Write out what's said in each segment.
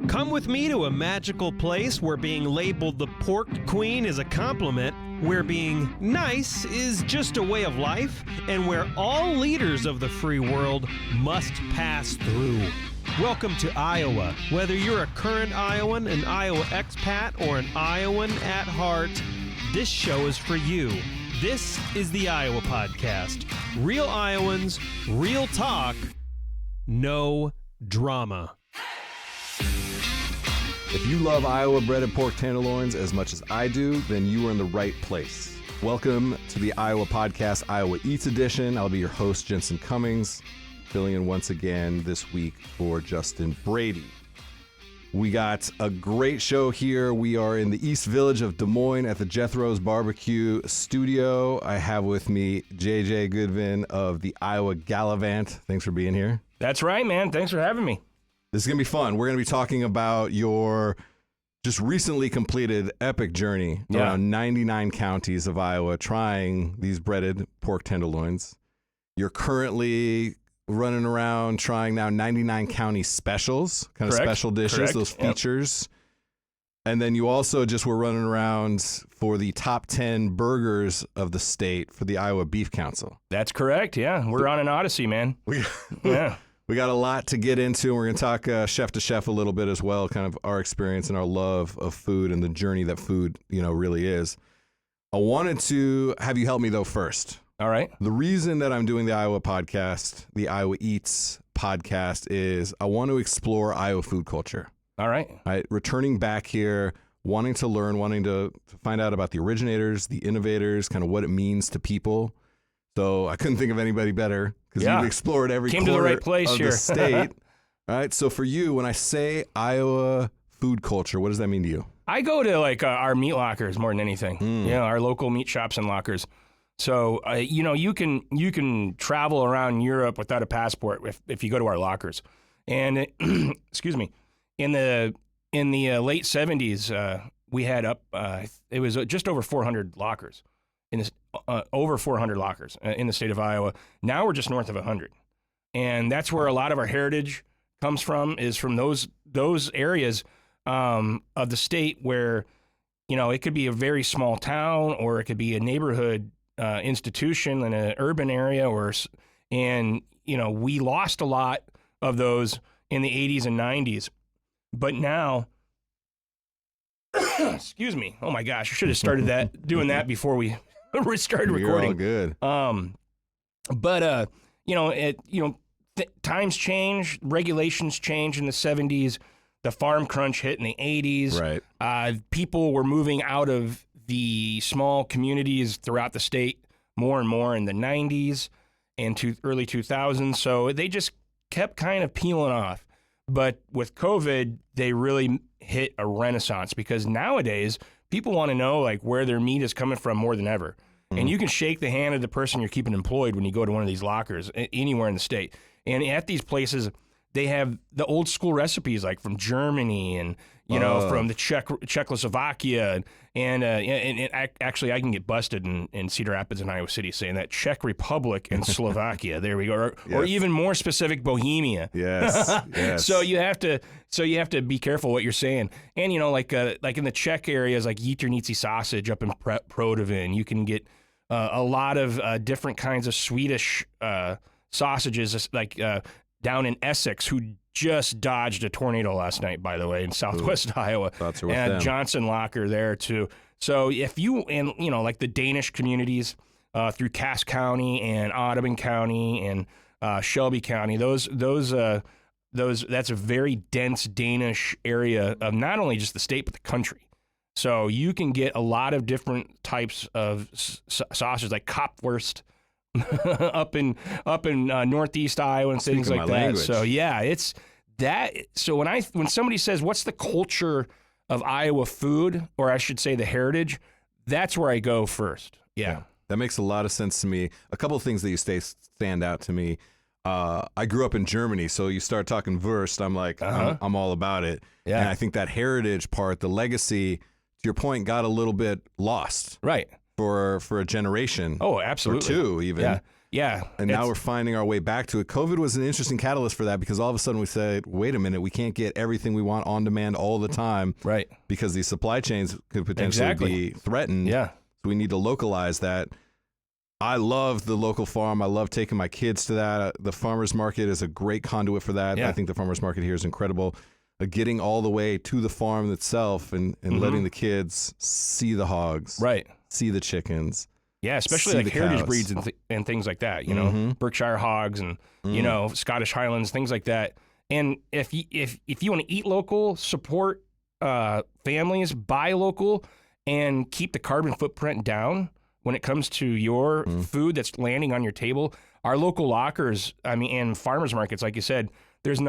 Come with me to a magical place where being labeled the pork queen is a compliment, where being nice is just a way of life, and where all leaders of the free world must pass through. Welcome to Iowa. Whether you're a current Iowan, an Iowa expat, or an Iowan at heart, this show is for you. This is the Iowa Podcast. Real Iowans, real talk, no drama. If you love Iowa breaded pork tenderloins as much as I do, then you are in the right place. Welcome to the Iowa Podcast, Iowa Eats Edition. I'll be your host, Jensen Cummings, filling in once again this week for Justin Brady. We got a great show here. We are in the East Village of Des Moines at the Jethro's Barbecue Studio. I have with me JayJay Goodvin of the Iowa Gallivant. Thanks for being here. That's right, man. Thanks for having me. This is going to be fun. We're going to be talking about your just recently completed epic journey around 99 counties of Iowa trying these breaded pork tenderloins. You're currently running around trying now 99 county specials, kind of special dishes, those features. Yep. And then you also just were running around for the top 10 burgers of the state for the Iowa Beef Council. That's correct, yeah. We're on an odyssey, man. We got a lot to get into, and we're going to talk chef to chef a little bit as well, kind of our experience and our love of food and the journey that food, really is. I wanted to have you help me, though, first. All right. The reason that I'm doing the Iowa podcast, the Iowa Eats podcast, is I want to explore Iowa food culture. All right. Returning back here, wanting to learn, wanting to find out about the originators, the innovators, kind of what it means to people. So I couldn't think of anybody better because you've explored every corner to the right place of here. the state. All right. So for you, when I say Iowa food culture, what does that mean to you? I go to our meat lockers more than anything. Our local meat shops and lockers. So you can travel around Europe without a passport if you go to our lockers. And excuse me, in the late 70s, we had it was just over 400 lockers. Over 400 lockers in the state of Iowa. Now we're just north of 100. And that's where a lot of our heritage comes from, is from those areas of the state where, it could be a very small town or it could be a neighborhood institution in an urban area, we lost a lot of those in the 80s and 90s. But now, excuse me, oh my gosh, I should have started doing that before we started recording. You're all good. Times change, regulations change in the 70s. The farm crunch hit in the 80s. Right. People were moving out of the small communities throughout the state more and more in the 90s and early 2000s. So they just kept kind of peeling off. But with COVID, they really hit a renaissance because nowadays people want to know where their meat is coming from more than ever. And you can shake the hand of the person you're keeping employed when you go to one of these lockers anywhere in the state. And at these places, they have the old school recipes from Germany and from the Czechoslovakia and actually I can get busted in Cedar Rapids and Iowa City saying that Czech Republic and Slovakia. There we go, or even more specific, Bohemia. Yes. So you have to be careful what you're saying. And in the Czech areas, like Jitrnici sausage up in Protivin, you can get a lot of different kinds of Swedish sausages, down in Essex, who just dodged a tornado last night, by the way, in southwest Iowa. Thoughts are with and them. Johnson Locker there too. So if you the Danish communities through Cass County and Audubon County and Shelby County, those that's a very dense Danish area of not only just the state but the country. So you can get a lot of different types of sausages like Kopwurst. up in northeast Iowa and things like that. Language. So it's that. So when somebody says what's the culture of Iowa food, or I should say the heritage, that's where I go first. Yeah. That makes a lot of sense to me. A couple of things that you stand out to me. I grew up in Germany, so you start talking Wurst, I'm like, I'm all about it. Yeah. And I think that heritage part, the legacy, to your point, got a little bit lost. Right. For a generation. Oh, absolutely. Or two, even. Yeah. Yeah. And now we're finding our way back to it. COVID was an interesting catalyst for that because all of a sudden we said, wait a minute, we can't get everything we want on demand all the time. Right. Because these supply chains could potentially be threatened. Yeah. So we need to localize that. I love the local farm. I love taking my kids to that. The farmer's market is a great conduit for that. Yeah. I think the farmer's market here is incredible. Getting all the way to the farm itself and letting the kids see the hogs. Right. See the chickens. Yeah, especially see like the heritage cows. breeds and things like that, you know, Berkshire hogs and, you know, Scottish Highlands, things like that. And if you want to eat local, support families, buy local, and keep the carbon footprint down when it comes to your food that's landing on your table, our local lockers, and farmers markets, like you said, there's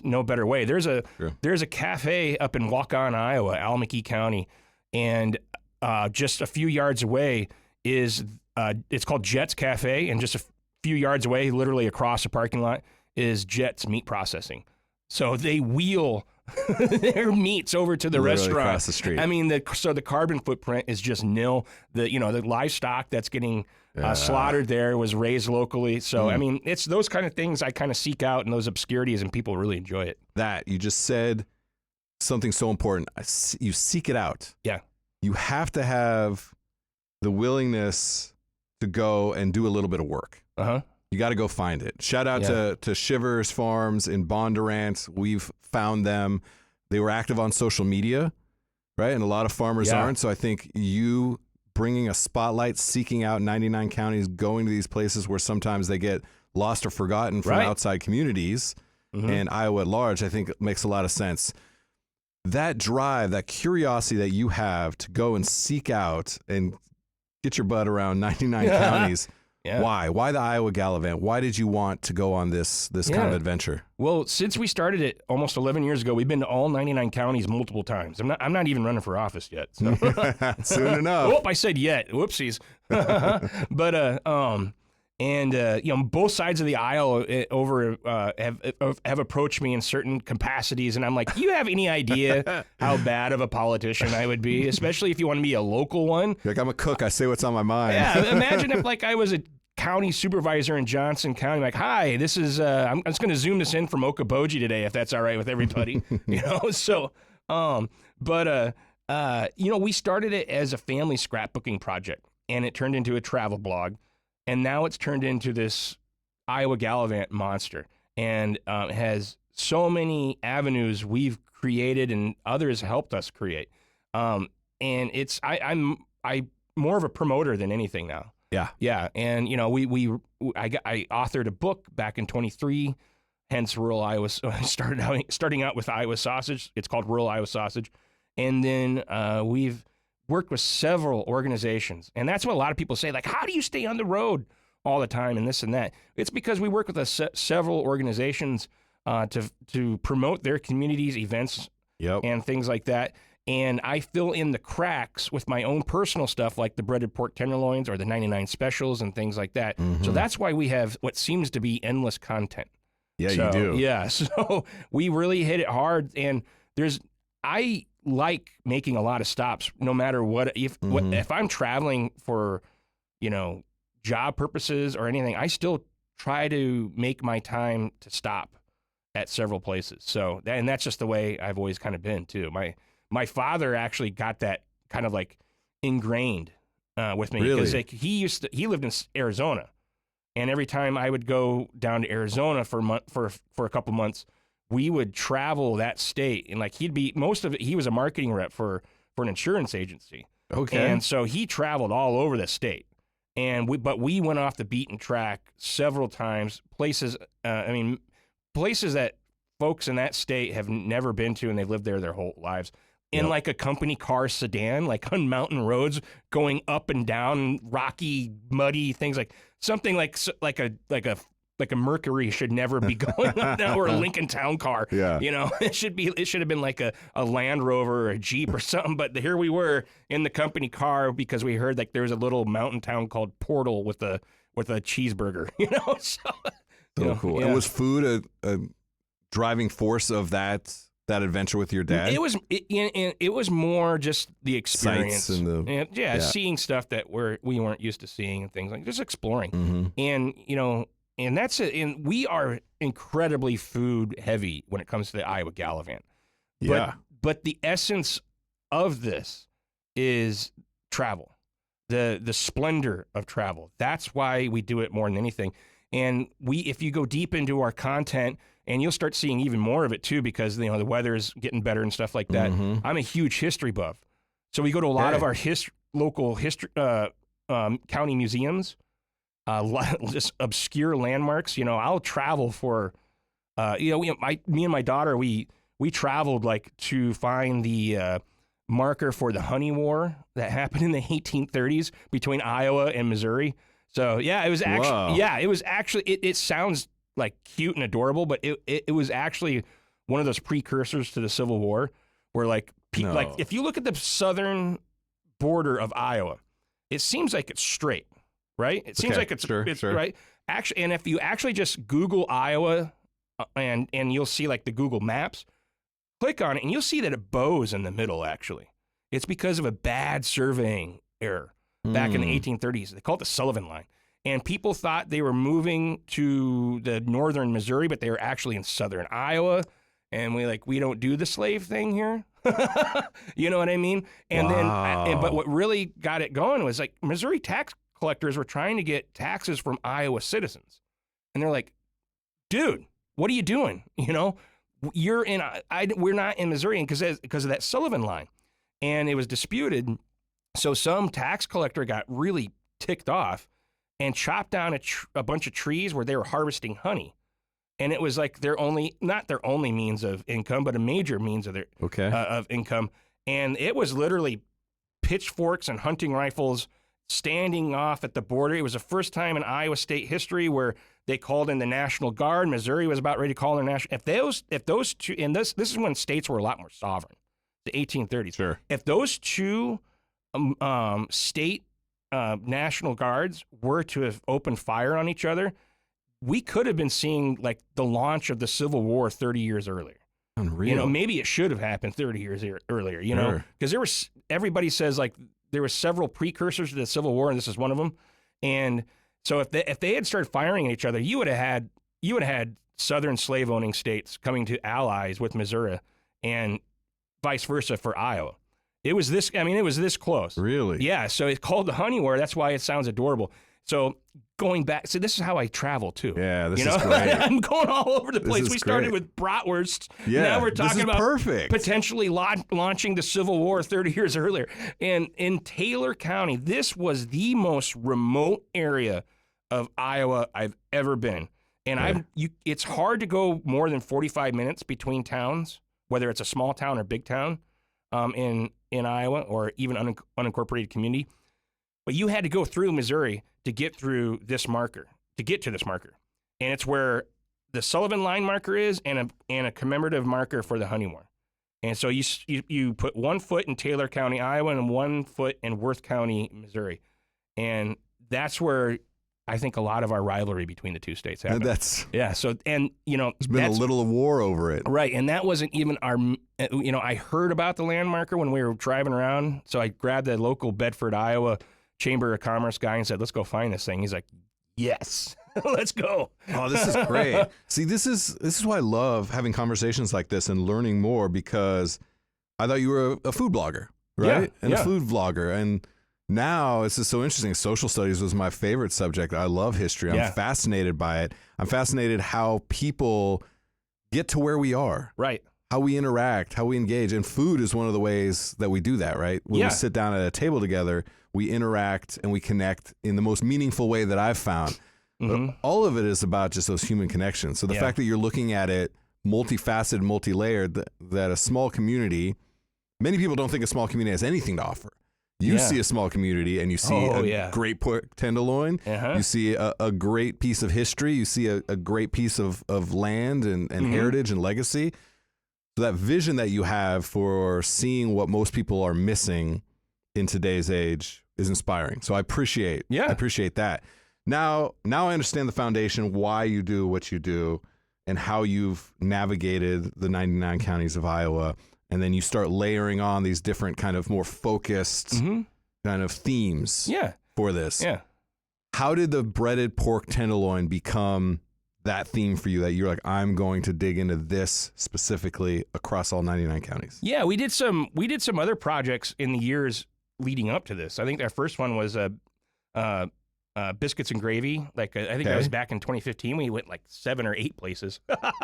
no better way. There's a cafe up in Waukon, Iowa, Alameda County, and just a few yards away is it's called Jet's Cafe, and just a few yards away, literally across the parking lot, is Jet's Meat Processing. So they wheel their meats over to the Literally restaurant across the street. I mean, so the carbon footprint is just nil. The livestock that's getting slaughtered there was raised locally. So I mean, it's those kind of things I kind of seek out, and those obscurities, and people really enjoy it. That you just said something so important. You seek it out. Yeah. You have to have the willingness to go and do a little bit of work. You got to go find it. Shout out to Shivers Farms in Bondurant. We've found them. They were active on social media, right? And a lot of farmers aren't. So I think you bringing a spotlight, seeking out 99 counties, going to these places where sometimes they get lost or forgotten from outside communities and Iowa at large, I think makes a lot of sense. That drive, that curiosity that you have to go and seek out and get your butt around 99 counties. Yeah. Why? Why the Iowa Gallivant? Why did you want to go on this kind of adventure? Well, since we started it almost 11 years ago, we've been to all 99 counties multiple times. I'm not even running for office yet. So. Soon enough. Oh, I said yet. Whoopsies. But you know, both sides of the aisle have approached me in certain capacities, and I'm like, do you have any idea how bad of a politician I would be, especially if you want to be a local one? Like, I'm a cook. I say what's on my mind. Yeah, imagine if like I was a county supervisor in Johnson County, like, hi, this is I'm just going to zoom this in from Okoboji today, if that's all right with everybody. You know, so you know, we started it as a family scrapbooking project, and it turned into a travel blog. And now it's turned into this Iowa Gallivant monster, and has so many avenues we've created and others helped us create. And it's I'm more of a promoter than anything now. Yeah. And you know, I authored a book back in 23, hence rural Iowa. Starting out with Iowa sausage. It's called Rural Iowa Sausage, and then we've worked with several organizations. And that's what a lot of people say, like, how do you stay on the road all the time and this and that? It's because we work with several organizations to promote their communities, events, and things like that. And I fill in the cracks with my own personal stuff, like the breaded pork tenderloins or the 99 specials and things like that. So that's why we have what seems to be endless content. Yeah, so, you do. Yeah, so we really hit it hard. And I like making a lot of stops, no matter what. If I'm traveling for, you know, job purposes or anything, I still try to make my time to stop at several places. So, and that's just the way I've always kind of been too. My father actually got that kind of like ingrained with me, because like he lived in Arizona, and every time I would go down to Arizona for a couple months, we would travel that state, and like he was a marketing rep for an insurance agency. Okay. And so he traveled all over the state, but we went off the beaten track several times, places that folks in that state have never been to, and they've lived there their whole lives. In like a company car sedan, like on mountain roads, going up and down rocky, muddy things, like something like a Mercury should never be going on now, or a Lincoln Town Car. Yeah. You know, it should have been like a Land Rover or a Jeep or something. But here we were in the company car because we heard like there was a little mountain town called Portal with a cheeseburger, you know? So cool. Yeah. And was food a driving force of that that adventure with your dad? It was more just the experience. Sights and seeing stuff that we weren't used to seeing and things like just exploring. Mm-hmm. And and that's it. And we are incredibly food heavy when it comes to the Iowa Gallivant. Yeah. But the essence of this is travel, the splendor of travel. That's why we do it more than anything. And if you go deep into our content, and you'll start seeing even more of it too, because the weather is getting better and stuff like that. Mm-hmm. I'm a huge history buff, so we go to a lot of our local history county museums, just obscure landmarks. I'll travel for, me and my daughter, we traveled like to find the marker for the Honey War that happened in the 1830s between Iowa and Missouri. So yeah, it was actually, it sounds like cute and adorable, but it was actually one of those precursors to the Civil War, where like if you look at the southern border of Iowa, it seems like it's straight, right? It seems like it's sure. right. Actually, and if you actually just Google Iowa and you'll see like the Google Maps, click on it and you'll see that it bows in the middle. Actually, it's because of a bad surveying error back in the 1830s. They call it the Sullivan Line. And people thought they were moving to the northern Missouri, but they were actually in southern Iowa. And we don't do the slave thing here. You know what I mean? And but what really got it going was like Missouri tax collectors were trying to get taxes from Iowa citizens. And they're like, dude, what are you doing? We're not in Missouri because of that Sullivan Line. And it was disputed. So some tax collector got really ticked off and chopped down a bunch of trees where they were harvesting honey. And it was like not their only means of income, but a major means of their of income. And it was literally pitchforks and hunting rifles standing off at the border. It was the first time in Iowa state history where they called in the National Guard. Missouri was about ready to call in the National. If those two, and this is when states were a lot more sovereign, the 1830s. Sure. If those two state National Guards were to have opened fire on each other, we could have been seeing like the launch of the Civil War 30 years earlier. Unreal. Maybe it should have happened 30 years earlier, because everybody says like there were several precursors to the Civil War, and this is one of them. And so if they had started firing at each other, you would have had southern slave owning states coming to allies with Missouri, and vice versa for Iowa. It was this close. Really? Yeah. So it's called the Honey War. That's why it sounds adorable. So going back, so this is how I travel too. Yeah, this is great. I'm going all over the place. We started great. with bratwursts. Yeah, now we're talking about perfect. Potentially launching the Civil War 30 years earlier. And in Taylor County, this was the most remote area of Iowa I've ever been. And it's hard to go more than 45 minutes between towns, whether it's a small town or big town in Iowa or even unincorporated community. But you had to go through Missouri to get through this marker, And it's where the Sullivan Line marker is and a commemorative marker for the Honey War. And so you put 1 foot in Taylor County, Iowa, and 1 foot in Worth County, Missouri. And that's where I think a lot of our rivalry between the two states happened. There's been a little war over it. Right. And that wasn't even I heard about the land marker when we were driving around. So I grabbed the local Bedford, Iowa Chamber of Commerce guy and said, let's go find this thing. He's like, yes, let's go. Oh, this is great. See, this is why I love having conversations like this and learning more, because I thought you were a food blogger, right? A food vlogger. And now this is so interesting. Social studies was my favorite subject. I love history. I'm fascinated by it. I'm fascinated how people get to where we are. Right. How we interact, how we engage. And food is one of the ways that we do that, right? When we sit down at a table together, we interact and we connect in the most meaningful way that I've found. Mm-hmm. But all of it is about just those human connections. So the fact that you're looking at it multifaceted, multi-layered, that a small community, many people don't think a small community has anything to offer. You see a small community and you see a great pork tenderloin. You see a great piece of history. You see a great piece of land and heritage and legacy. So that vision that you have for seeing what most people are missing in today's age is inspiring. So I appreciate that. Now I understand the foundation, why you do what you do. and how you've navigated the 99 counties of Iowa, and then you start layering on these different kind of more focused kind of themes for this. Yeah. How did the breaded pork tenderloin become that theme for you that you're like, I'm going to dig into this specifically across all 99 counties? Yeah, we did some other projects in the years leading up to this. I think our first one was biscuits and gravy. Like I think that was back in 2015. We went like 7 or 8 places.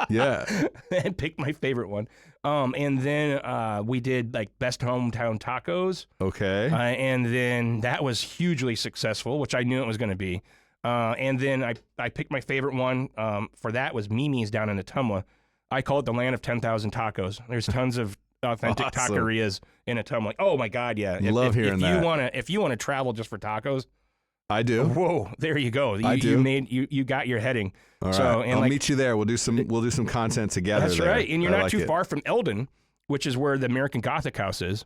Yeah, and picked my favorite one. And then we did like best hometown tacos. Okay. And then that was hugely successful, which I knew it was going to be. And then I picked my favorite one for that was Mimi's down in Ottumwa. I call it the land of 10,000 tacos. There's tons of authentic taquerias in Ottumwa. Like, oh my God, yeah. Love hearing that. If you want to travel just for tacos, I do. Whoa, there you go. I do. You got your heading. All right. So, and I'll meet you there. We'll do some content together. That's there. right. And you're not like too it. far from Eldon, which is where the American Gothic house is.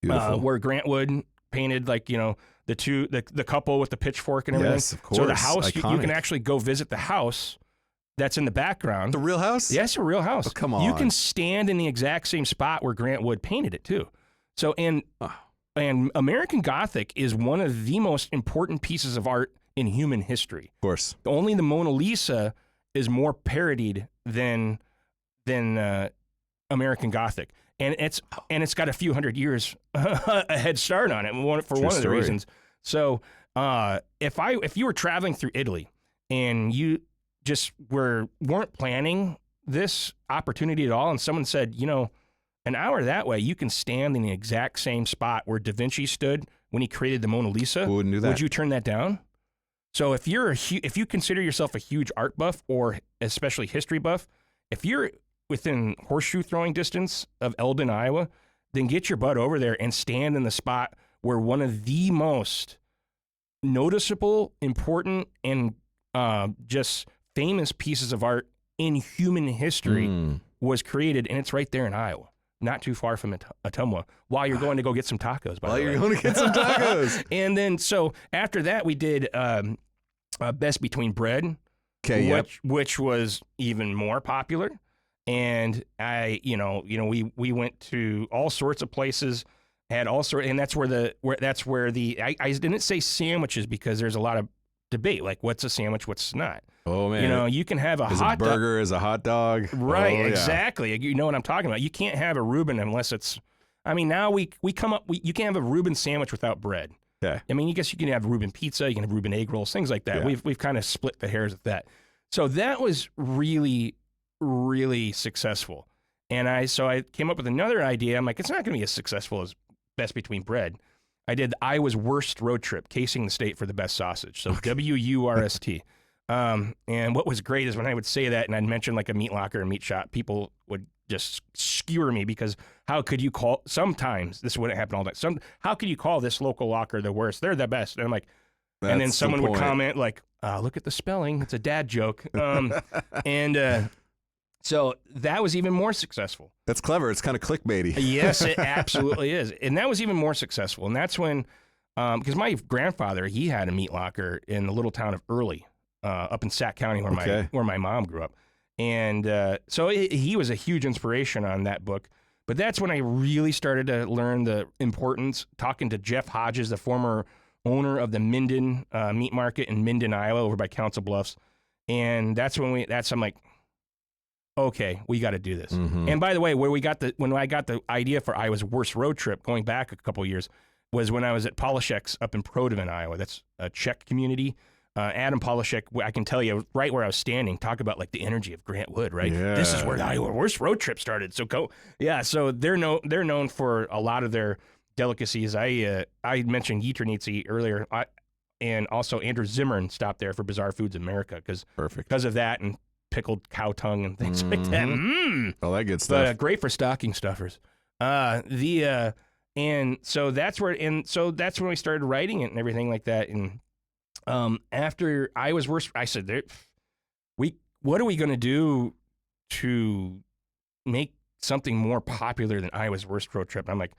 Beautiful. Where Grant Wood painted the couple with the pitchfork and everything. Yes, of course. So the house, you Iconic. can actually go visit the house that's in the background. The real house? Yes, a real house. Oh, come on. You can stand in the exact same spot where Grant Wood painted it too. So and American Gothic is one of the most important pieces of art in human history. Of course. Only the Mona Lisa is more parodied than American Gothic. And it's got a few hundred years a head start on it for one of the reasons. So if you were traveling through Italy and you just weren't planning this opportunity at all, and someone said, an hour that way, you can stand in the exact same spot where Da Vinci stood when he created the Mona Lisa. Who wouldn't do that? Would you turn that down? So if you consider yourself a huge art buff or especially history buff, if you're within horseshoe throwing distance of Eldon, Iowa, then get your butt over there and stand in the spot where one of the most noticeable, important, and just famous pieces of art in human history was created, and it's right there in Iowa. Not too far from Ottumwa, while you're going to go get some tacos. While you're going to get some tacos. And then, so after that, we did Best Between Bread, which was even more popular. And we went to all sorts of places, had all sorts, and that's where I didn't say sandwiches because there's a lot of debate, like what's a sandwich, what's not. Oh man, you can have a hot burger is a hot dog, right? Oh, exactly. Yeah. You know what I'm talking about. You can't have a Reuben unless it's. I mean, now we come up. You can't have a Reuben sandwich without bread. Yeah. I mean, you guess you can have Reuben pizza, you can have Reuben egg rolls, things like that. Yeah. We've kind of split the hairs with that. So that was really, really successful. And I came up with another idea. I'm like, it's not going to be as successful as Best Between Bread. I did Iowa's Worst Road Trip, casing the state for the best sausage. So WURST. And what was great is when I would say that and I'd mention like a meat locker or meat shop, people would just skewer me because how could you call, sometimes this wouldn't happen all the time. How could you call this local locker the worst? They're the best. And I'm like, and then someone would comment like, look at the spelling. It's a dad joke. So that was even more successful. That's clever. It's kind of clickbaity. Yes, it absolutely is. And that was even more successful. And that's when, because my grandfather, he had a meat locker in the little town of Early, up in Sac County where my mom grew up. And so he was a huge inspiration on that book. But that's when I really started to learn the importance, talking to Jeff Hodges, the former owner of the Minden meat market in Minden, Iowa, over by Council Bluffs. And that's when I'm like, okay, we got to do this. Mm-hmm. And by the way, when I got the idea for Iowa's Worst Road Trip, going back a couple of years, was when I was at Polishek's up in Prodovan, Iowa. That's a Czech community. Adam Polishek, I can tell you right where I was standing, talk about like the energy of Grant Wood, right? Yeah. This is where the Iowa Worst Road Trip started. So so they're known for a lot of their delicacies. I mentioned Jitrnici earlier, and also Andrew Zimmern stopped there for Bizarre Foods America because of that and pickled cow tongue and things like that. All that good stuff. But great for stocking stuffers. And so that's when we started writing it and everything like that. And after Iowa's Worst, I said, what are we going to do to make something more popular than Iowa's Worst Road Trip? And I'm like,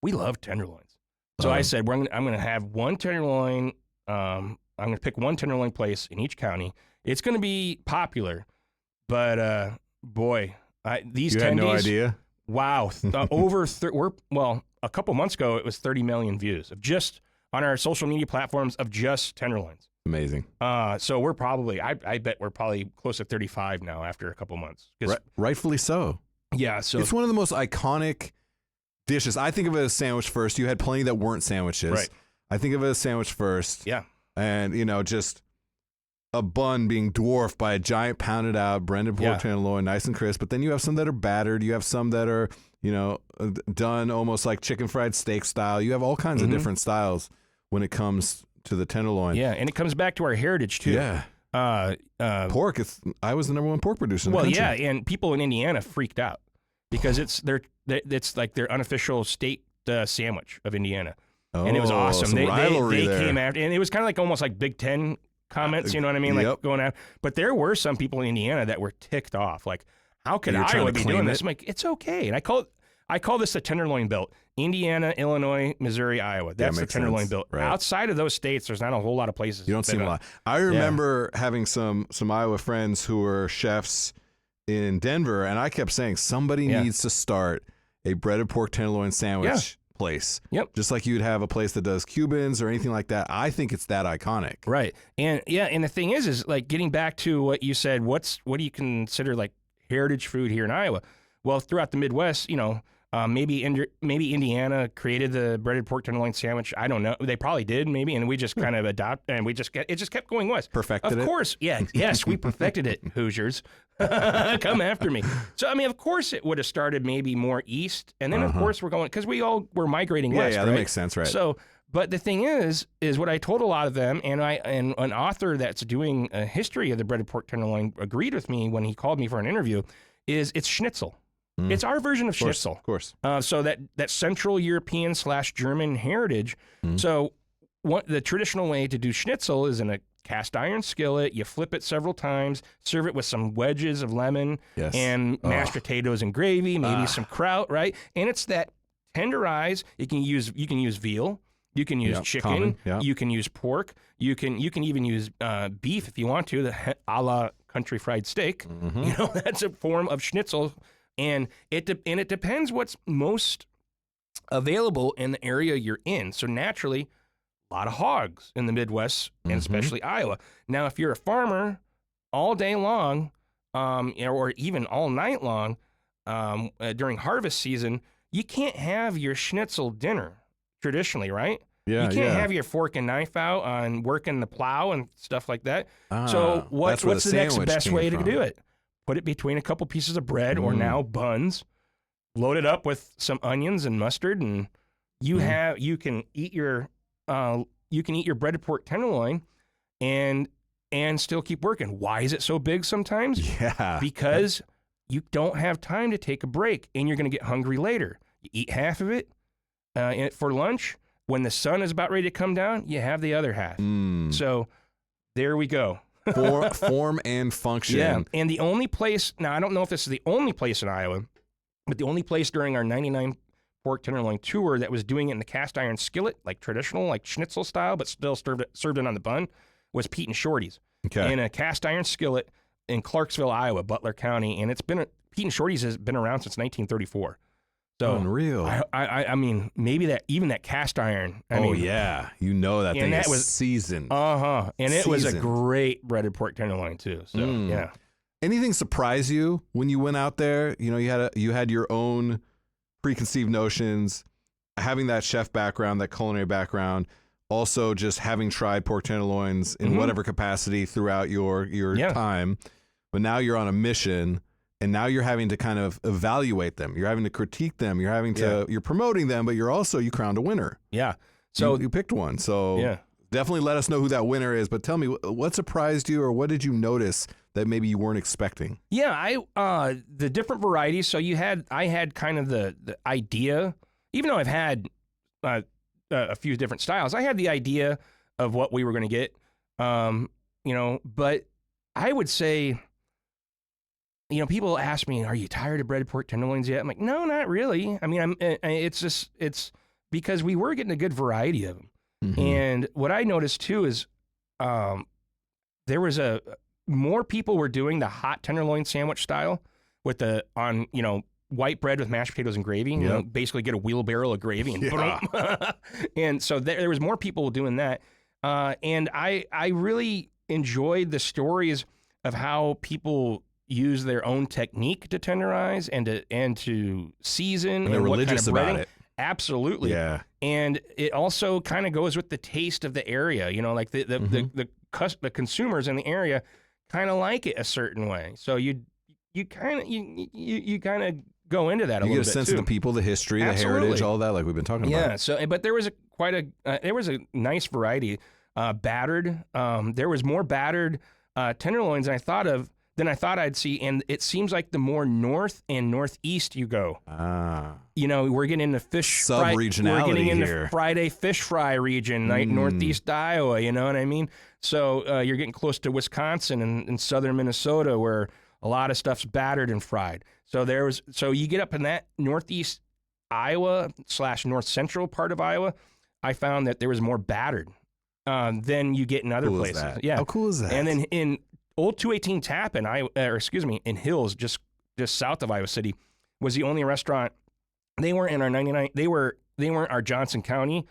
we love tenderloins. So I said, I'm going to have one tenderloin. I'm going to pick one tenderloin place in each county. It's going to be popular, But boy, these You tendies. had no idea? Wow, a couple months ago it was 30 million views of just on our social media platforms of just tenderloins. Amazing. So we're probably, I bet we're probably close to 35 now after a couple months. Rightfully so. Yeah, so it's one of the most iconic dishes. I think of it as sandwich first. You had plenty that weren't sandwiches. Right. I think of it as sandwich first. Yeah. And, just a bun being dwarfed by a giant pounded out Brendan pork tenderloin, nice and crisp. But then you have some that are battered. You have some that are, done almost like chicken fried steak style. You have all kinds of different styles when it comes to the tenderloin. Yeah, and it comes back to our heritage too. Yeah. Pork. I was the number one pork producer in the country. Yeah, and people in Indiana freaked out because it's like their unofficial state sandwich of Indiana, and it was awesome. They came after, and it was kind of like almost like Big Ten comments. You know what I mean? Like going out. But there were some people in Indiana that were ticked off. Like, how could Iowa be doing this? I'm like, it's okay. And I call this the Tenderloin Belt. Indiana, Illinois, Missouri, Iowa. That's the Tenderloin Belt. Right. Outside of those states, there's not a whole lot of places. You don't see a lot. I remember having some Iowa friends who were chefs in Denver, and I kept saying somebody needs to start a breaded pork tenderloin sandwich place. Yep. Just like you'd have a place that does Cubans or anything like that. I think it's that iconic. Right. And and the thing is like getting back to what you said, what do you consider like heritage food here in Iowa? Well, throughout the Midwest, maybe Indiana created the breaded pork tenderloin sandwich. I don't know. They probably did, maybe, and we just kind of adopted, and it just kept going west. Perfected it? Of course, yeah. Yes, we perfected it, Hoosiers. Come after me. So, I mean, of course it would have started maybe more east, and then, of course, we're going, because we all were migrating west, Yeah, right? that makes sense, right. So, but the thing is what I told a lot of them, and an author that's doing a history of the breaded pork tenderloin agreed with me when he called me for an interview, is it's schnitzel. It's our version of schnitzel. Of course. So that Central European / German heritage. So the traditional way to do schnitzel is in a cast iron skillet. You flip it several times, serve it with some wedges of lemon and mashed potatoes and gravy, maybe some kraut, right? And it's that tenderized. You can use veal. You can use chicken. You can use pork. You can even use beef if you want to, a la country fried steak. That's a form of schnitzel. And it depends what's most available in the area you're in. So naturally, a lot of hogs in the Midwest, and especially Iowa. Now, if you're a farmer all day long, or even all night long during harvest season, you can't have your schnitzel dinner traditionally, right? Yeah, you can't have your fork and knife out on working the plow and stuff like that. So what's the next best way to do it? Put it between a couple pieces of bread or now buns, load it up with some onions and mustard, and you can eat your breaded pork tenderloin and still keep working. Why is it so big sometimes? Yeah. Because you don't have time to take a break and you're going to get hungry later. You eat half of it for lunch. When the sun is about ready to come down, you have the other half. So there we go. Form and function. Yeah, and the only place, now I don't know if this is the only place in Iowa, but the only place during our 99 pork tenderloin tour that was doing it in the cast iron skillet, like traditional, like schnitzel style, but still served it on the bun, was Pete and Shorty's. Okay. In a cast iron skillet in Clarksville, Iowa, Butler County, and Pete and Shorty's has been around since 1934. So unreal. I mean, maybe that cast iron. I mean, yeah, that thing is seasoned. And it was a great breaded pork tenderloin too. So yeah. Anything surprise you when you went out there? You had your own preconceived notions, having that chef background, that culinary background, also just having tried pork tenderloins in whatever capacity throughout your time, but now you're on a mission. And now you're having to kind of evaluate them. You're having to critique them. You're having to, you're promoting them, but you crowned a winner. Yeah. So you picked one. So definitely let us know who that winner is. But tell me, what surprised you, or what did you notice that maybe you weren't expecting? Yeah, the different varieties. So I had kind of the idea, even though I've had a few different styles, I had the idea of what we were going to get. But I would say, people ask me, "Are you tired of breaded pork tenderloins yet?" I'm like, "No, not really." I mean, it's because we were getting a good variety of them. And what I noticed too is, there was more people were doing the hot tenderloin sandwich style with white bread with mashed potatoes and gravy. You know, basically get a wheelbarrow of gravy and and so there was more people doing that. And I really enjoyed the stories of how people use their own technique to tenderize and to season and they're religious what kind of about it. Absolutely. Yeah. And it also kind of goes with the taste of the area. You know, like the consumers in the area kind of like it a certain way. So you kind of go into that a little bit. You get a sense too. of the people, the history, Absolutely. the heritage, all that, like we've been talking about. Yeah. So, but there was there was a nice variety. Battered. There was more battered tenderloins than I thought I'd see, and it seems like the more north and northeast you go, you know, we're getting into fish sub-regionality we're getting into here. Friday fish fry region, like northeast Iowa. You know what I mean? So you're getting close to Wisconsin and southern Minnesota, where a lot of stuff's battered and fried. So you get up in that northeast Iowa / north central part of Iowa, I found that there was more battered than you get in other places. Yeah, how cool is that? And then in Old 218 Tap in Hills, just south of Iowa City, was the only restaurant. They weren't in our 99. They weren't our Johnson County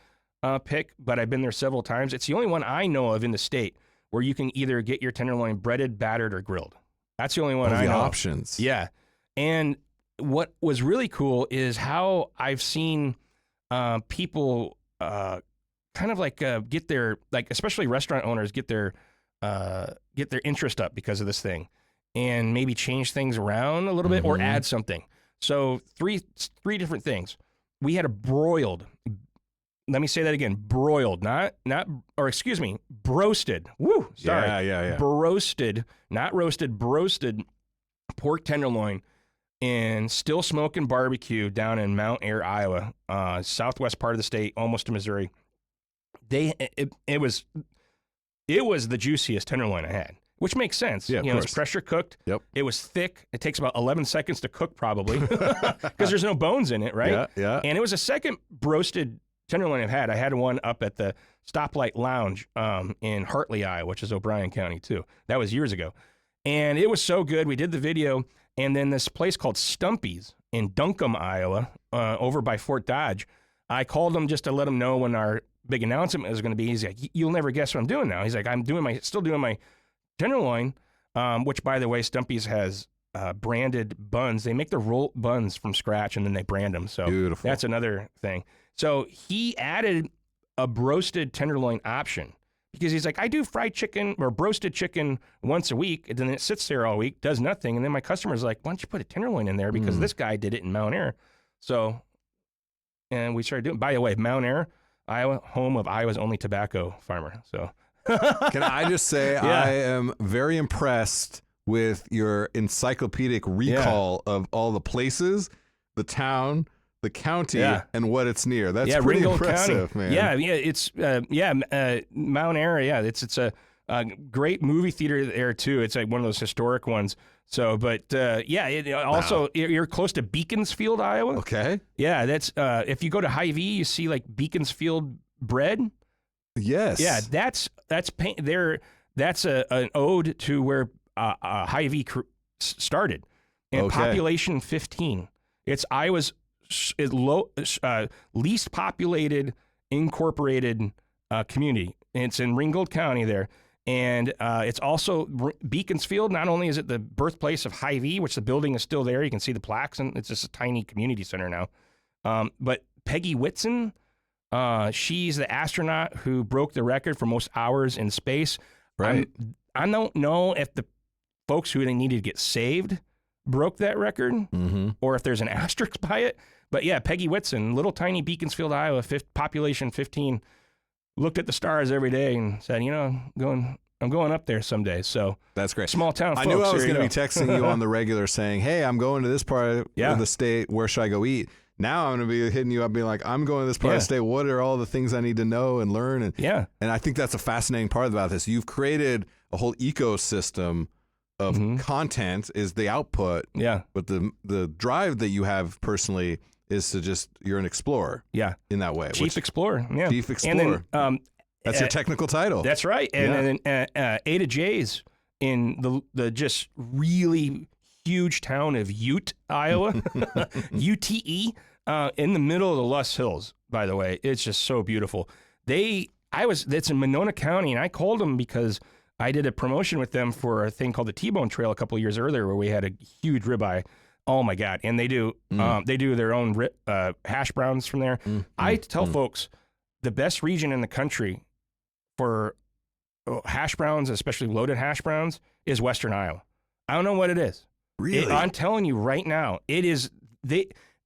pick, but I've been there several times. It's the only one I know of in the state where you can either get your tenderloin breaded, battered, or grilled. That's the only one I know. The options. Yeah, and what was really cool is how I've seen people kind of like get their, like, especially restaurant owners get their interest up because of this thing, and maybe change things around a little bit or add something. So three different things. We had a broiled. Let me say that again. Broiled, broasted. Woo, sorry. Yeah. Broasted, not roasted, broasted pork tenderloin in still smoking barbecue down in Mount Ayr, Iowa, southwest part of the state, almost to Missouri. It was the juiciest tenderloin I had, which makes sense. Yeah, it's pressure cooked. Yep. It was thick. It takes about 11 seconds to cook probably because there's no bones in it, right? Yeah. And it was the second broasted tenderloin I've had. I had one up at the Stoplight Lounge in Hartley, Iowa, which is O'Brien County too. That was years ago. And it was so good. We did the video. And then this place called Stumpy's in Duncombe, Iowa, over by Fort Dodge. I called him just to let him know when our big announcement was going to be. He's like, "You'll never guess what I'm doing now." He's like, "I'm still doing my tenderloin," which, by the way, Stumpy's has branded buns. They make the roll buns from scratch and then they brand them. So beautiful. That's another thing. So he added a broasted tenderloin option because he's like, "I do fried chicken or broasted chicken once a week, and then it sits there all week, does nothing." And then my customer's like, "Why don't you put a tenderloin in there? Because this guy did it in Mount Ayr." So, and we started doing, by the way, Mount Ayr, Iowa, home of Iowa's only tobacco farmer. So can I just say I am very impressed with your encyclopedic recall of all the places, the town, the county, and what it's near. That's pretty Ringgold impressive, County. man. Yeah, it's Mount Ayr. Yeah, it's a great movie theater there too. It's like one of those historic ones. So, but also you're close to Beaconsfield, Iowa. Okay. Yeah, that's if you go to Hy-Vee, you see like Beaconsfield bread. Yes. Yeah, that's an ode to where Hy-Vee started. And population 15. It's Iowa's least populated incorporated community. It's in Ringgold County there. And it's also Beaconsfield. Not only is it the birthplace of Hy-Vee, which the building is still there. You can see the plaques, and it's just a tiny community center now. But Peggy Whitson, she's the astronaut who broke the record for most hours in space. Right. I don't know if the folks who needed to get saved broke that record or if there's an asterisk by it. But yeah, Peggy Whitson, little tiny Beaconsfield, Iowa, population 15, looked at the stars every day and said, I'm going up there someday. So that's great. Small town folks. I knew I was going to be texting you on the regular saying, "Hey, I'm going to this part of the state. Where should I go eat?" Now I'm going to be hitting you up being like, "I'm going to this part of the state. What are all the things I need to know and learn?" And I think that's a fascinating part about this. You've created a whole ecosystem of content is the output. Yeah. But the drive that you have personally is to you're an explorer. Yeah. In that way. Chief Explorer. Yeah. Chief Explorer. And then, that's your technical title. That's right. And then A to J's in the just really huge town of Ute, Iowa, UTE, in the middle of the Luss Hills. By the way, it's just so beautiful. It's in Monona County, and I called them because I did a promotion with them for a thing called the T-Bone Trail a couple of years earlier, where we had a huge ribeye. Oh my God! And they do their own hash browns from there. I tell folks the best region in the country for hash browns, especially loaded hash browns, is Western Iowa. I don't know what it is. Really? I'm telling you right now, it is.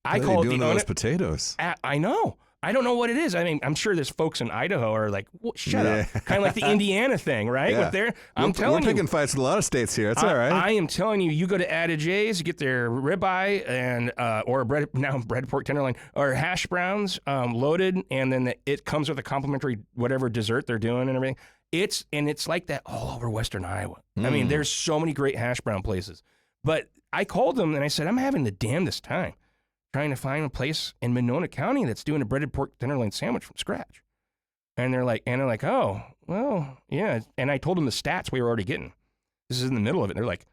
I What are call they it doing the to those potatoes. I know. I don't know what it is. I mean, I'm sure there's folks in Idaho are like, shut up. Kind of like the Indiana thing, right? Yeah. With their, We're picking fights with a lot of states here. It's all right. I am telling you, you go to Jay's, you get their ribeye and or bread pork tenderloin or hash browns loaded, and then it comes with a complimentary whatever dessert they're doing and everything. It's like that all over Western Iowa. I mean, there's so many great hash brown places. But I called them and I said, I'm having the damnedest time trying to find a place in Monona County that's doing a breaded pork tenderloin sandwich from scratch. And they're like, oh, well, yeah. And I told them the stats we were already getting. This is in the middle of it. And they're like,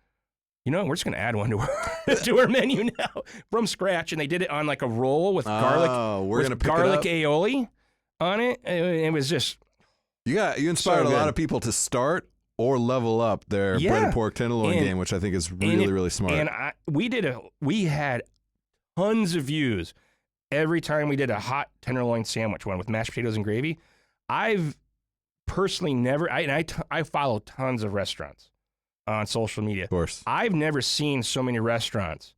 we're just going to add one to our menu now from scratch. And they did it on like a roll with garlic, garlic aioli on it. It was just. You inspired a lot of people to start or level up their breaded pork tenderloin game, which I think is really smart. And we had tons of views every time we did a hot tenderloin sandwich one with mashed potatoes and gravy. I've personally never, I follow tons of restaurants on social media. Of course. I've never seen so many restaurants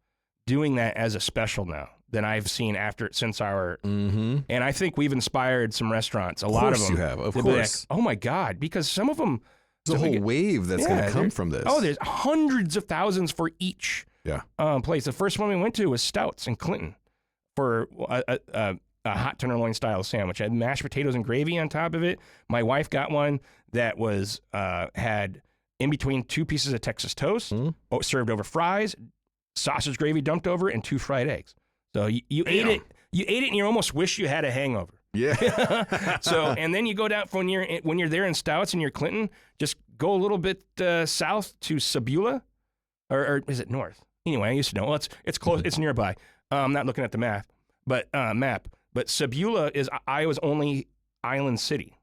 doing that as a special now than I've seen since our, and I think we've inspired some restaurants, a lot of them. You have, of course. Like, oh my God, because some of them. There's a whole wave that's going to come from this. Oh, there's hundreds of thousands for each. Yeah. Place. The first one we went to was Stouts in Clinton for a hot tenderloin style sandwich. It had mashed potatoes and gravy on top of it. My wife got one that was had in between 2 pieces of Texas toast, served over fries, sausage gravy dumped over, and 2 fried eggs. So you ate it. You ate it, and you almost wish you had a hangover. Yeah. So, and then you go down when you're there in Stouts and you're Clinton, just go a little bit south to Sebula, or is it north? Anyway, I used to know. Well, it's close. It's nearby. I'm not looking at the map. But Sebula is Iowa's only island city.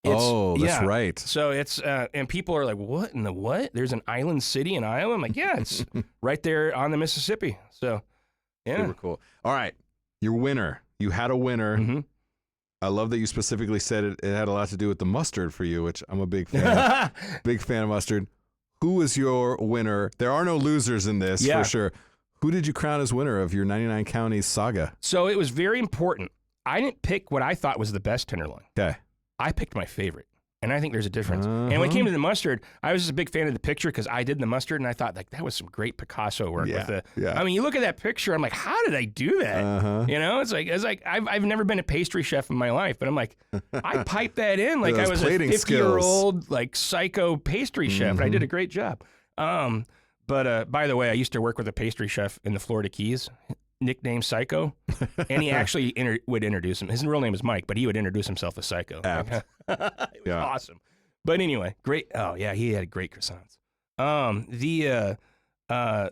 That's right. So it's and people are like, what in the what? There's an island city in Iowa? I'm like, yeah, it's right there on the Mississippi. So, yeah. Super cool. All right, your winner. You had a winner. I love that you specifically said it had a lot to do with the mustard for you, which I'm a big fan. Big fan of mustard. Who was your winner? There are no losers in this, for sure. Who did you crown as winner of your 99 Counties saga? So it was very important. I didn't pick what I thought was the best tenderloin. Okay. I picked my favorite. And I think there's a difference. And when it came to the mustard, I was just a big fan of the picture because I did the mustard, and I thought, like, that was some great Picasso work. I mean, you look at that picture, I'm like, how did I do that? It's like I've never been a pastry chef in my life, but I'm like, I piped that in like I was a 50-year-old like psycho pastry chef, and I did a great job. But by the way, I used to work with a pastry chef in the Florida Keys, nicknamed Psycho, and he actually would introduce him. His real name is Mike, but he would introduce himself as Psycho. It was awesome. But anyway, great. Oh yeah, he had great croissants.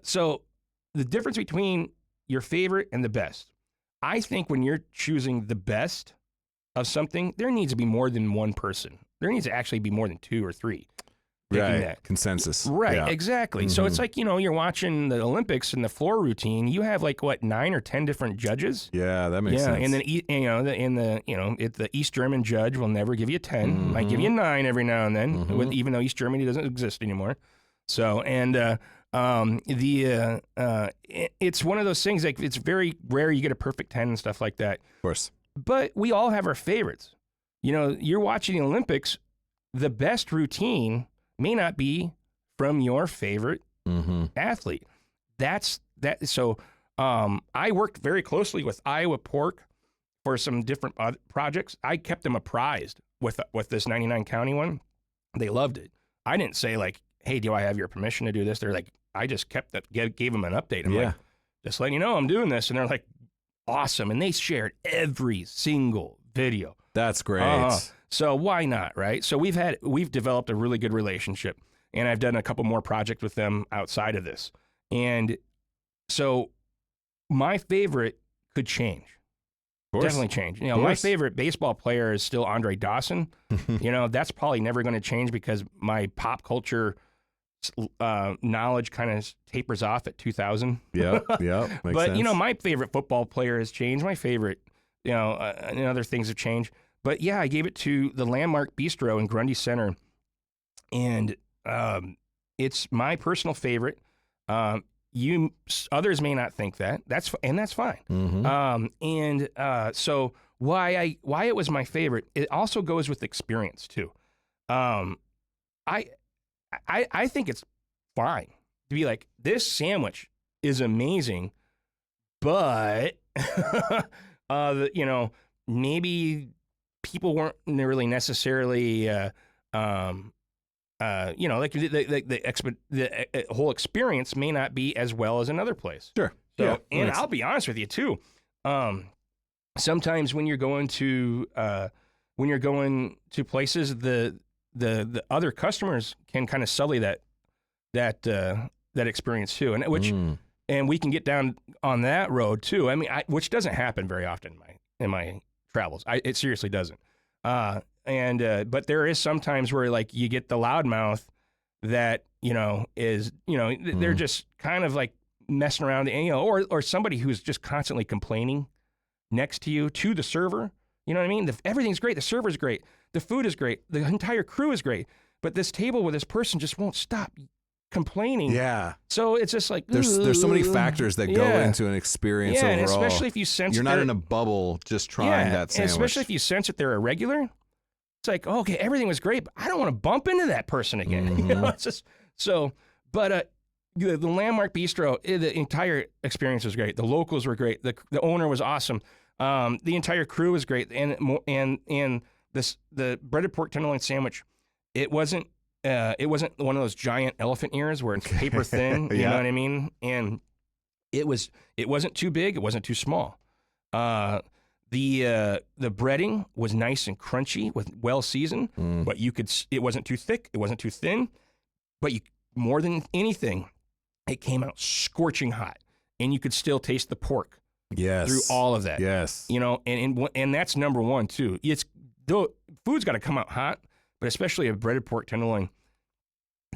So the difference between your favorite and the best, I think when you're choosing the best of something, there needs to be more than one person. There needs to actually be more than 2 or 3. That. Consensus. Right, exactly. So it's like, you're watching the Olympics and the floor routine, you have like 9 or 10 different judges. Yeah, that makes sense. And then the East German judge will never give you 10, might give you 9 every now and then, even though East Germany doesn't exist anymore. So, and it's one of those things, like, it's very rare you get a perfect 10 and stuff like that. Of course. But we all have our favorites. You're watching the Olympics, the best routine may not be from your favorite athlete. That's that. So I worked very closely with Iowa Pork for some different projects. I kept them apprised with this 99 County one. They loved it. I didn't say like, hey, do I have your permission to do this? They're like, I just kept that, gave them an update. I'm like, just letting you know I'm doing this. And they're like, awesome. And they shared every single video. That's great. So why not, right? So we've developed a really good relationship. and I've done a couple more projects with them outside of this. And so my favorite could change. Definitely change. You know, my favorite baseball player is still Andre Dawson. You know, that's probably never going to change because my pop culture knowledge kind of tapers off at 2000. Yeah, makes but sense. you know, my favorite football player has changed. My favorite, you know, and other things have changed. But yeah, I gave it to the Landmark Bistro in Grundy Center, and it's my personal favorite. Others may not think that. That's fine. Mm-hmm. So why it was my favorite, it also goes with experience too. I think it's fine to be like, this sandwich is amazing, but you know, maybe people weren't really necessarily you know, like the whole experience may not be as well as another place. Sure. So, Yeah, and I'll be honest with you too. Sometimes when you're going to places, the other customers can kind of sully that experience too, and and we can get down on that road too. I mean, which doesn't happen very often in my travels. It seriously doesn't. But there is sometimes where like you get the loudmouth that, you know, is, you know, they're just kind of like messing around, and, you know, or somebody who's just constantly complaining next to you, to the server. You know what I mean? Everything's great. The server's great. The food is great. The entire crew is great. But this table with this person just won't stop complaining. Yeah. So it's just like, there's so many factors that go into an experience overall. And especially if you sense you're not in a bubble just trying that sandwich. And especially if you sense that they're irregular. It's like, okay, everything was great, but I don't want to bump into that person again. Mm-hmm. You know, it's just so. But the Landmark Bistro, the entire experience was great. The locals were great. The owner was awesome. The entire crew was great, and the breaded pork tenderloin sandwich, it wasn't one of those giant elephant ears where it's paper thin. You know what I mean? And it wasn't too big. It wasn't too small. The breading was nice and crunchy, with well seasoned, but it wasn't too thick, it wasn't too thin, but more than anything, it came out scorching hot, and you could still taste the pork. Yes. Through all of that. Yes. You know, and that's number one too. Food's got to come out hot, but especially a breaded pork tenderloin,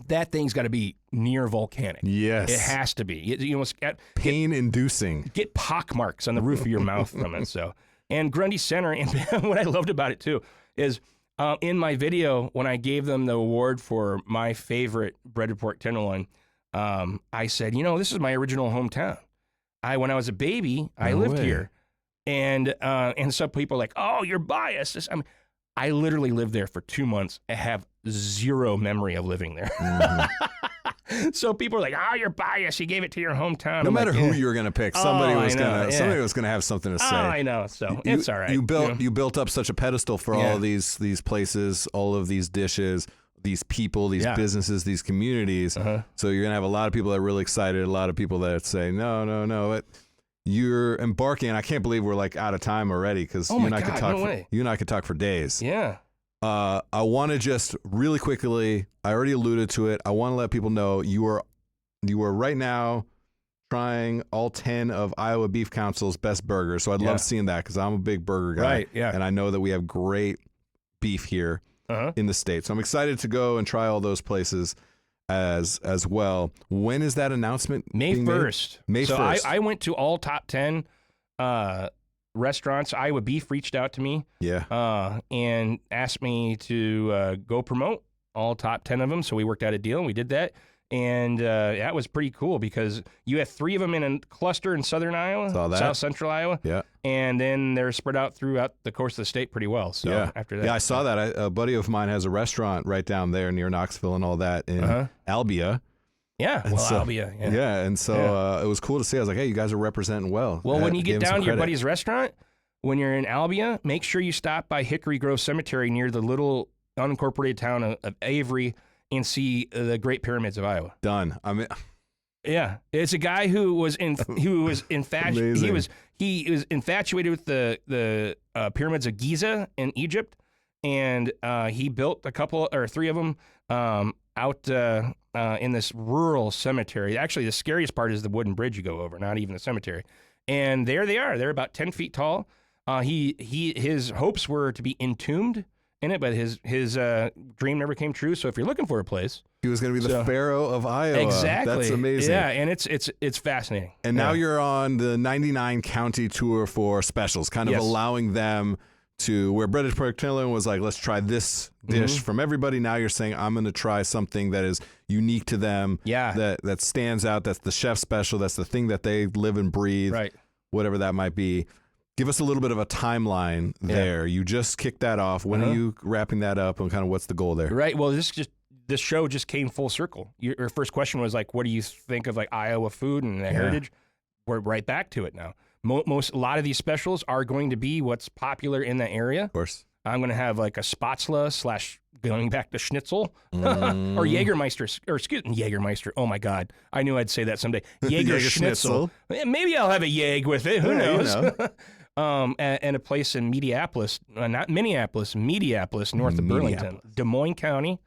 that thing's got to be near volcanic. Yes. It has to be. You almost pain-inducing. Get pock marks on the roof of your mouth from it. So, and Grundy Center, and what I loved about it too is in my video when I gave them the award for my favorite breaded pork tenderloin, I said, you know, this is my original hometown. When I was a baby, I lived here, and some people are like, oh, you're biased. I literally lived there for 2 months. I have zero memory of living there. Mm-hmm. So people are like, oh, you're biased. You gave it to your hometown. No matter who you were going to pick, somebody was going to have something to say. Oh, I know. So it's all right. You built up such a pedestal for all of these places, all of these dishes, these people, these businesses, these communities. So you're going to have a lot of people that are really excited, a lot of people that say, no. You're embarking, and I can't believe we're like out of time already, because you and I could talk for days. Yeah. I want to just really quickly, I already alluded to it. I want to let people know you are right now trying all 10 of Iowa Beef Council's best burgers. So I'd love seeing that, because I'm a big burger guy. Right, yeah. And I know that we have great beef here in the state. So I'm excited to go and try all those places as well. When is that announcement? May 1st. May 1st. So I went to all top 10 restaurants. Iowa Beef reached out to me and asked me to go promote all top 10 of them. So we worked out a deal, and we did that. And that was pretty cool, because you have 3 of them in a cluster in southern Iowa, south central Iowa. Yeah. And then they're spread out throughout the course of the state pretty well. So after that. Yeah, I saw that. A buddy of mine has a restaurant right down there near Knoxville and all that in Albia. Yeah, Albia. Yeah. Yeah, and so it was cool to see. I was like, hey, you guys are representing well. Well, when you get down to your buddy's restaurant, when you're in Albia, make sure you stop by Hickory Grove Cemetery near the little unincorporated town of Avery and see the Great Pyramids of Iowa. Done. Yeah, it's a guy who was infatuated. He was infatuated with the pyramids of Giza in Egypt, and he built a couple or 3 of them. out in this rural cemetery. Actually, the scariest part is the wooden bridge you go over, not even the cemetery. And there they are. They're about 10 feet tall. His hopes were to be entombed in it, but his dream never came true. So if you're looking for a place, he was going to be the Pharaoh of Iowa. Exactly. That's amazing. Yeah, and it's fascinating. And now you're on the 99 county tour for specials, kind of allowing them to, where Breaded Pork Tenderloin was like, let's try this dish from everybody. Now you're saying, I'm going to try something that is unique to them. Yeah. That stands out. That's the chef special. That's the thing that they live and breathe. Right. Whatever that might be. Give us a little bit of a timeline there. You just kicked that off. When are you wrapping that up, and kind of what's the goal there? Right. Well, this show just came full circle. Your first question was like, what do you think of like Iowa food and the heritage? We're right back to it now. A lot of these specials are going to be what's popular in the area. Of course. I'm going to have like a Spatzle / going back to Schnitzel or Jägermeister, or excuse me, Jägermeister. Oh my God. I knew I'd say that someday. Jäger Schnitzel. Maybe I'll have a Jäg with it. Who knows? You know. And a place in Mediapolis, not Minneapolis, Mediapolis, north of Burlington. Des Moines County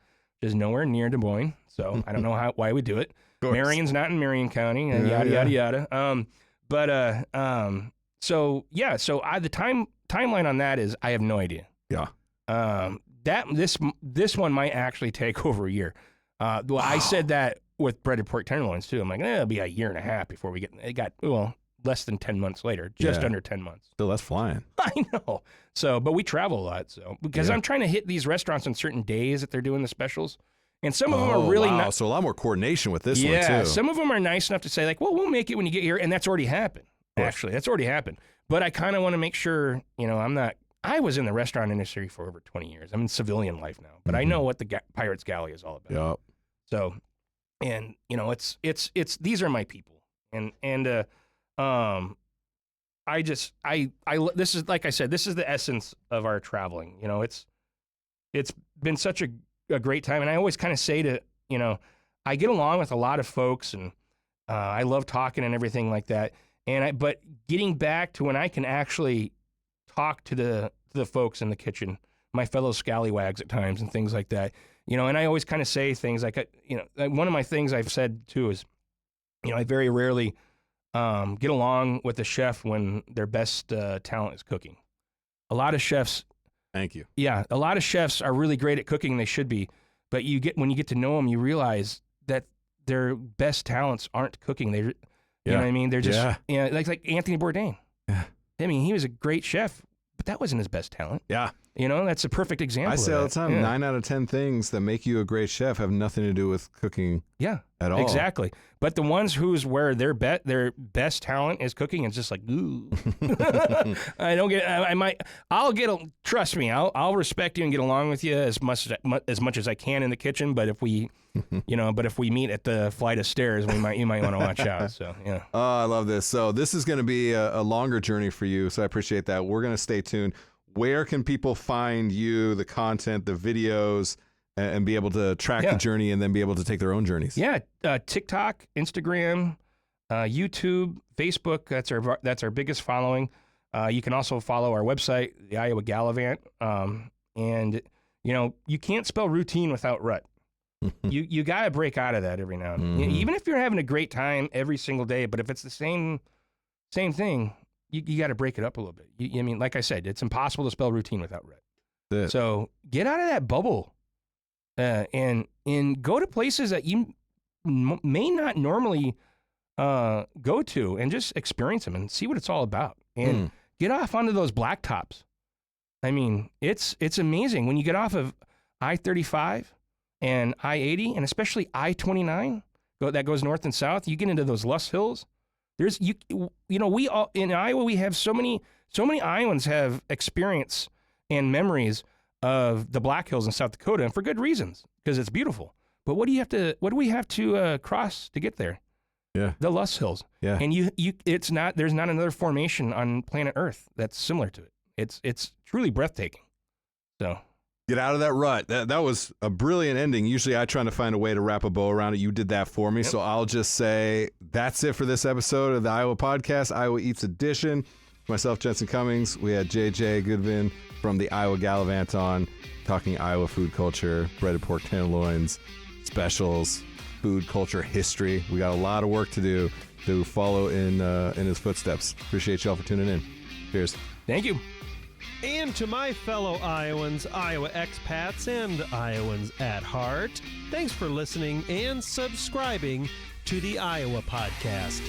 is nowhere near Des Moines, so I don't know why we do it. Marion's not in Marion County, yada, yada, yada. So the timeline on that is I have no idea. Yeah. This one might actually take over a year. Wow. I said that with Breaded Pork Tenderloins too. I'm like, it'll be a year and a half before we get. It got less than 10 months later, just under 10 months. Still, that's flying. I know. So, but we travel a lot. So, because I'm trying to hit these restaurants on certain days that they're doing the specials. And some of them are really not. So a lot more coordination with this one, too. Yeah, some of them are nice enough to say, like, well, we'll make it when you get here. And that's already happened, actually. That's already happened. But I kind of want to make sure, I was in the restaurant industry for over 20 years. I'm in civilian life now. But I know what the Pirates Galley is all about. Yep. So, and, it's these are my people. And this is, like I said, this is the essence of our traveling. It's been such a great time. And I always kind of say to, I get along with a lot of folks, and I love talking and everything like that. But getting back to when I can actually talk to the folks in the kitchen, my fellow scallywags at times and things like that, and I always kind of say things like, one of my things I've said too is, I very rarely get along with the chef when their best talent is cooking. A lot of chefs. Thank you. Yeah, a lot of chefs are really great at cooking. They should be, but when you get to know them, you realize that their best talents aren't cooking. You know what I mean? They're just like Anthony Bourdain. Yeah. I mean, he was a great chef, but that wasn't his best talent. Yeah. That's a perfect example. I say all the time, 9 out of 10 things that make you a great chef have nothing to do with cooking. At all. Exactly. But the ones where their best talent is cooking, it's just like, ooh. Trust me, I'll respect you and get along with you as much as I can in the kitchen. But if we, if we meet at the flight of stairs, you might want to watch out. So, yeah. Oh, I love this. So this is going to be a longer journey for you. So I appreciate that. We're going to stay tuned. Where can people find you, the content, the videos, and be able to track the journey and then be able to take their own journeys? Yeah, TikTok, Instagram, YouTube, Facebook. That's our biggest following. You can also follow our website, the Iowa Gallivant. And you can't spell routine without rut. You got to break out of that every now and then. Even if you're having a great time every single day, but if it's the same thing, you got to break it up a little bit. I mean, like I said, it's impossible to spell routine without rut. So get out of that bubble and go to places that you may not normally go to, and just experience them and see what it's all about. And get off onto those blacktops. I mean, it's amazing when you get off of I-35 and I-80, and especially I-29 that goes north and south. You get into those Luss Hills. We all in Iowa, we have so many Iowans have experience and memories of the Black Hills in South Dakota, and for good reasons, because it's beautiful. But what do we have to cross to get there? Yeah, the Luss Hills. Yeah, and there's not another formation on planet Earth that's similar to it. It's truly breathtaking. So. Get out of that rut. That was a brilliant ending. Usually I try to find a way to wrap a bow around it. You did that for me. Yep. So I'll just say that's it for this episode of the Iowa Podcast, Iowa Eats Edition. Myself, Jensen Cummings. We had JayJay Goodvin from the Iowa Gallivant on, talking Iowa food culture, breaded pork tenderloins. specials, food, culture, history. We got a lot of work to do to follow in his footsteps. Appreciate y'all for tuning in. Cheers. Thank you. And to my fellow Iowans, Iowa expats, and Iowans at heart, thanks for listening and subscribing to the Iowa Podcast.